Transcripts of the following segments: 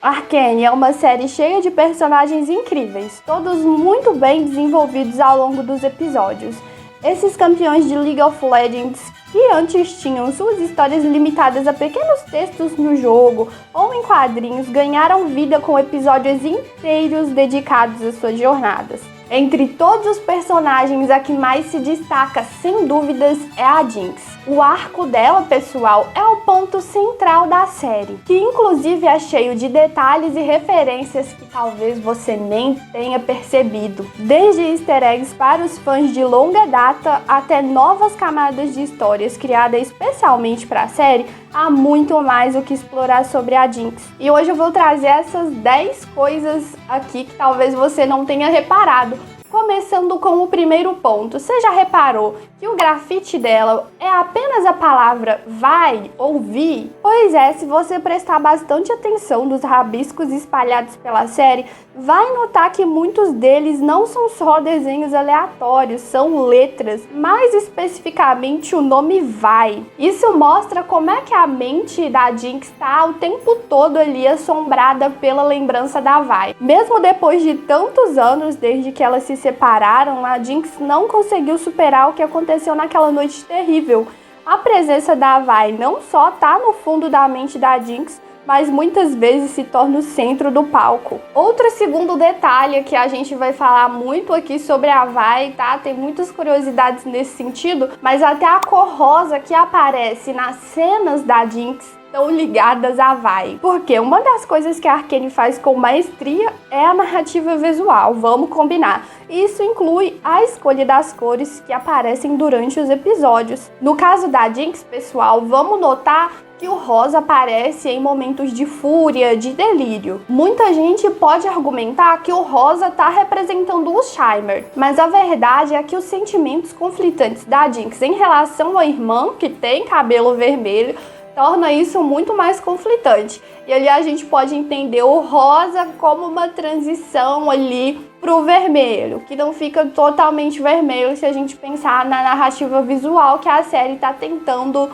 Arcane é uma série cheia de personagens incríveis, todos muito bem desenvolvidos ao longo dos episódios. Esses campeões de League of Legends, que antes tinham suas histórias limitadas a pequenos textos no jogo ou em quadrinhos, ganharam vida com episódios inteiros dedicados às suas jornadas. Entre todos os personagens, a que mais se destaca, sem dúvidas, é a Jinx. O arco dela, pessoal, é o ponto central da série, que inclusive é cheio de detalhes e referências que talvez você nem tenha percebido. Desde easter eggs para os fãs de longa data até novas camadas de histórias criadas especialmente para a série, há muito mais o que explorar sobre a Jinx. E hoje eu vou trazer essas 10 coisas aqui que talvez você não tenha reparado. Começando com o primeiro ponto, você já reparou que o grafite dela é apenas a palavra vai ou vi? Pois é, se você prestar bastante atenção nos rabiscos espalhados pela série, vai notar que muitos deles não são só desenhos aleatórios, são letras, mais especificamente o nome vai. Isso mostra como é que a mente da Jinx está o tempo todo ali assombrada pela lembrança da vai. Mesmo depois de tantos anos desde que ela se separaram, a Jinx não conseguiu superar o que aconteceu naquela noite terrível. A presença da vai não só tá no fundo da mente da Jinx, mas muitas vezes se torna o centro do palco. Outro segundo detalhe que a gente vai falar muito aqui sobre a vai, tá? Tem muitas curiosidades nesse sentido, mas até a cor rosa que aparece nas cenas da Jinx estão ligadas à vai. Porque uma das coisas que a Arcane faz com maestria é a narrativa visual, vamos combinar. Isso inclui a escolha das cores que aparecem durante os episódios. No caso da Jinx, pessoal, vamos notar que o rosa aparece em momentos de fúria, de delírio. Muita gente pode argumentar que o rosa está representando o Shimmer, mas a verdade é que os sentimentos conflitantes da Jinx em relação à irmã, que tem cabelo vermelho, torna isso muito mais conflitante. E ali a gente pode entender o rosa como uma transição ali pro vermelho, que não fica totalmente vermelho se a gente pensar na narrativa visual que a série está tentando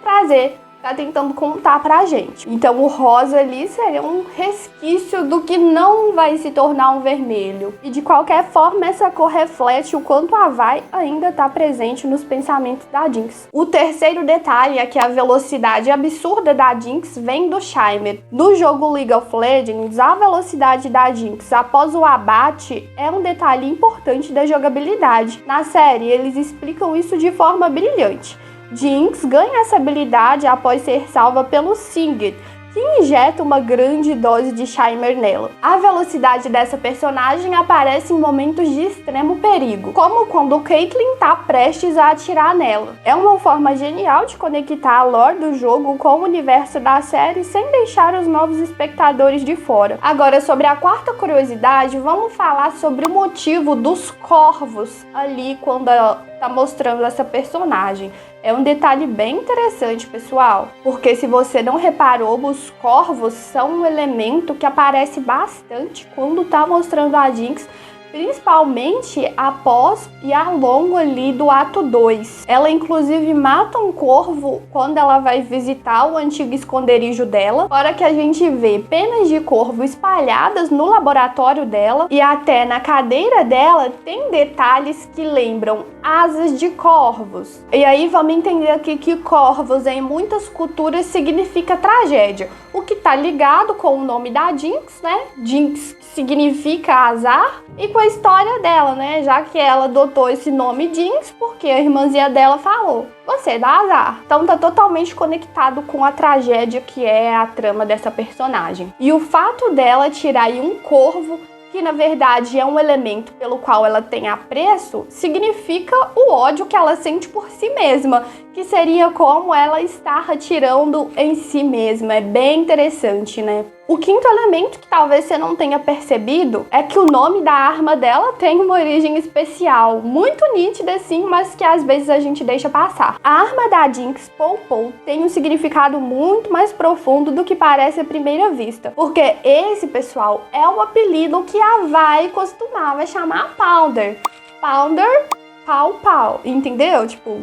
trazer, tá tentando contar pra gente. Então o rosa ali seria um resquício do que não vai se tornar um vermelho. E de qualquer forma, essa cor reflete o quanto a vai ainda tá presente nos pensamentos da Jinx. O terceiro detalhe é que a velocidade absurda da Jinx vem do Shimmer. No jogo League of Legends, a velocidade da Jinx após o abate é um detalhe importante da jogabilidade. Na série, eles explicam isso de forma brilhante. Jinx ganha essa habilidade após ser salva pelo Singed, que injeta uma grande dose de Shimmer nela. A velocidade dessa personagem aparece em momentos de extremo perigo, como quando Caitlyn tá prestes a atirar nela. É uma forma genial de conectar a lore do jogo com o universo da série sem deixar os novos espectadores de fora. Agora, sobre a quarta curiosidade, vamos falar sobre o motivo dos corvos ali quando ela tá mostrando essa personagem. É um detalhe bem interessante, pessoal, porque se você não reparou, os corvos são um elemento que aparece bastante quando tá mostrando a Jinx, principalmente após e ao longo ali do ato 2. Ela inclusive mata um corvo quando ela vai visitar o antigo esconderijo dela, fora que a gente vê penas de corvo espalhadas no laboratório dela e até na cadeira dela tem detalhes que lembram asas de corvos. E aí vamos entender aqui que corvos em muitas culturas significa tragédia, o que tá ligado com o nome da Jinx, né? Jinx significa azar, e com a história dela, né? Já que ela adotou esse nome Jinx porque a irmãzinha dela falou: você dá azar. Então tá totalmente conectado com a tragédia que é a trama dessa personagem. E o fato dela tirar aí um corvo, que na verdade é um elemento pelo qual ela tem apreço, significa o ódio que ela sente por si mesma, que seria como ela estar atirando em si mesma. É bem interessante, né? O quinto elemento que talvez você não tenha percebido é que o nome da arma dela tem uma origem especial, muito nítida sim, mas que às vezes a gente deixa passar. A arma da Jinx, Pou tem um significado muito mais profundo do que parece à primeira vista, porque esse, pessoal, é o apelido que a vai costumava chamar a Powder. Powder pau, entendeu? Tipo,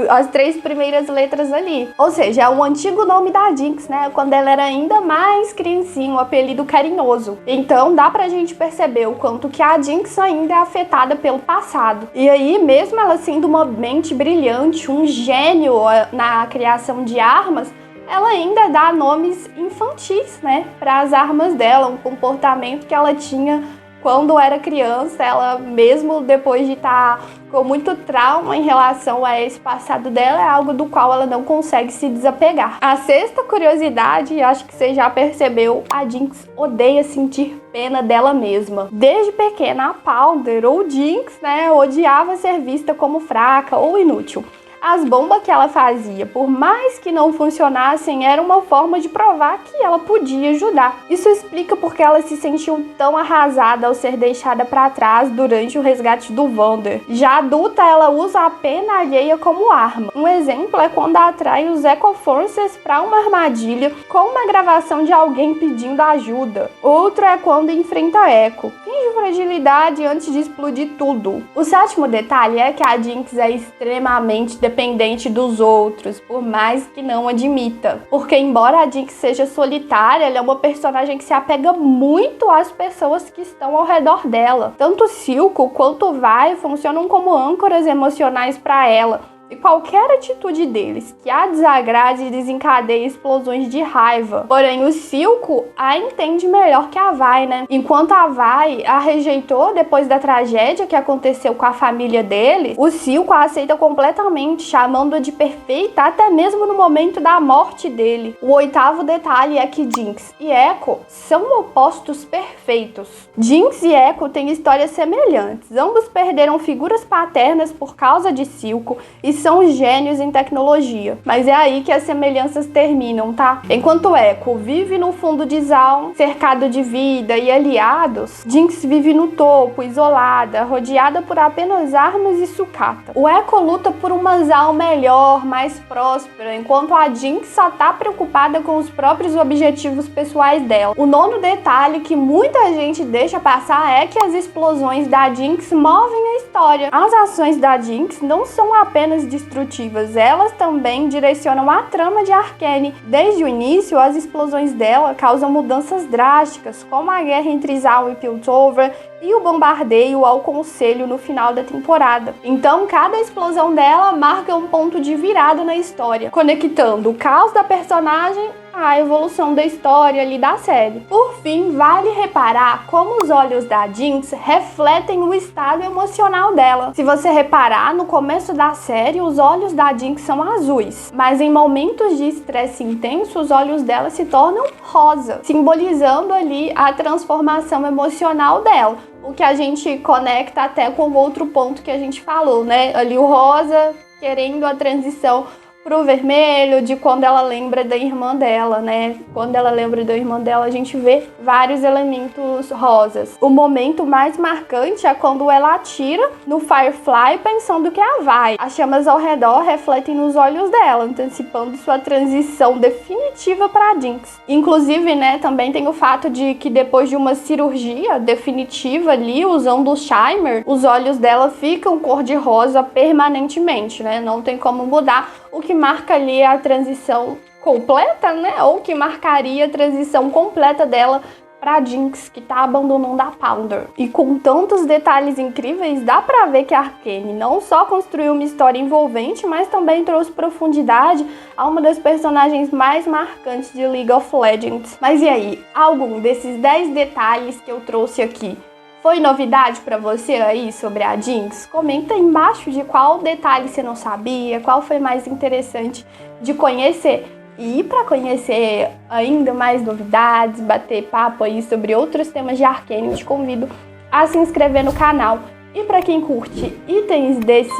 as 3 primeiras letras ali. Ou seja, é o antigo nome da Jinx, né? Quando ela era ainda mais criancinha, um apelido carinhoso. Então, dá pra gente perceber o quanto que a Jinx ainda é afetada pelo passado. E aí, mesmo ela sendo uma mente brilhante, um gênio na criação de armas, ela ainda dá nomes infantis, né? Para as armas dela, um comportamento que ela tinha quando era criança. Ela, mesmo depois de estar com muito trauma em relação a esse passado dela, é algo do qual ela não consegue se desapegar. A 6ª curiosidade, acho que você já percebeu, a Jinx odeia sentir pena dela mesma. Desde pequena, a Powder, ou Jinx, né, odiava ser vista como fraca ou inútil. As bombas que ela fazia, por mais que não funcionassem, era uma forma de provar que ela podia ajudar. Isso explica porque ela se sentiu tão arrasada ao ser deixada para trás durante o resgate do Wander. Já adulta, ela usa a pena alheia como arma. Um exemplo é quando atrai os Echo Forces para uma armadilha com uma gravação de alguém pedindo ajuda. Outro é quando enfrenta Echo. Finge fragilidade antes de explodir tudo. O 7º detalhe é que a Jinx é extremamente dependente dos outros, por mais que não admita. Porque embora a Jinx seja solitária, ela é uma personagem que se apega muito às pessoas que estão ao redor dela. Tanto Silco quanto o Vi funcionam como âncoras emocionais para ela. E qualquer atitude deles que a desagrade desencadeia explosões de raiva. Porém, o Silco a entende melhor que a Vi, né? Enquanto a Vi a rejeitou depois da tragédia que aconteceu com a família deles, o Silco a aceita completamente, chamando-a de perfeita até mesmo no momento da morte dele. O 8º detalhe é que Jinx e Echo são opostos perfeitos. Jinx e Echo têm histórias semelhantes. Ambos perderam figuras paternas por causa de Silco e são gênios em tecnologia. Mas é aí que as semelhanças terminam, tá? Enquanto Echo vive no fundo de Zaun, cercado de vida e aliados, Jinx vive no topo, isolada, rodeada por apenas armas e sucata. O Echo luta por uma Zaun melhor, mais próspera, enquanto a Jinx só tá preocupada com os próprios objetivos pessoais dela. O 9º detalhe que muita gente deixa passar é que as explosões da Jinx movem a história. As ações da Jinx não são apenas destrutivas, elas também direcionam a trama de Arcane. Desde o início, as explosões dela causam mudanças drásticas, como a guerra entre Zaun e Piltover e o bombardeio ao Conselho no final da temporada. Então, cada explosão dela marca um ponto de virada na história, conectando o caos da personagem à evolução da história ali da série. Por fim, vale reparar como os olhos da Jinx refletem o estado emocional dela. Se você reparar, no começo da série, os olhos da Jinx são azuis, mas em momentos de estresse intenso, os olhos dela se tornam rosa, simbolizando ali a transformação emocional dela. O que a gente conecta até com o outro ponto que a gente falou, né? Ali o rosa querendo a transição pro vermelho, de quando ela lembra da irmã dela, né? Quando ela lembra da irmã dela, a gente vê vários elementos rosas. O momento mais marcante é quando ela atira no Firefly pensando que é a Vi. As chamas ao redor refletem nos olhos dela, antecipando sua transição definitiva para Jinx. Inclusive, né, também tem o fato de que depois de uma cirurgia definitiva ali, usando o Shimmer, os olhos dela ficam cor-de-rosa permanentemente, né? Não tem como mudar, o que marca ali a transição completa, né? Ou que marcaria a transição completa dela pra Jinx, que tá abandonando a Powder. E com tantos detalhes incríveis, dá pra ver que a Arcane não só construiu uma história envolvente, mas também trouxe profundidade a uma das personagens mais marcantes de League of Legends. Mas e aí, algum desses 10 detalhes que eu trouxe aqui foi novidade pra você aí sobre a Jinx? Comenta aí embaixo de qual detalhe você não sabia, qual foi mais interessante de conhecer. E para conhecer ainda mais novidades, bater papo aí sobre outros temas de Arcane, eu te convido a se inscrever no canal. E para quem curte itens desse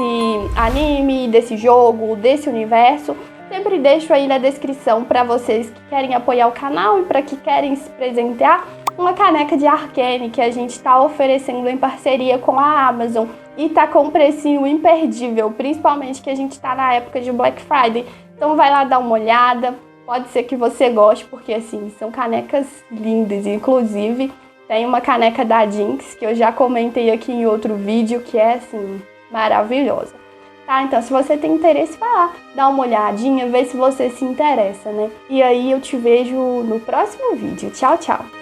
anime, desse jogo, desse universo, sempre deixo aí na descrição para vocês que querem apoiar o canal e para que querem se presentear, uma caneca de Arcane que a gente está oferecendo em parceria com a Amazon e tá com um precinho imperdível, principalmente que a gente está na época de Black Friday. Então vai lá dar uma olhada, pode ser que você goste, porque assim, são canecas lindas. Inclusive, tem uma caneca da Jinx que eu já comentei aqui em outro vídeo, que é assim, maravilhosa. Tá, então se você tem interesse, vai lá, dá uma olhadinha, vê se você se interessa, né? E aí eu te vejo no próximo vídeo. Tchau, tchau!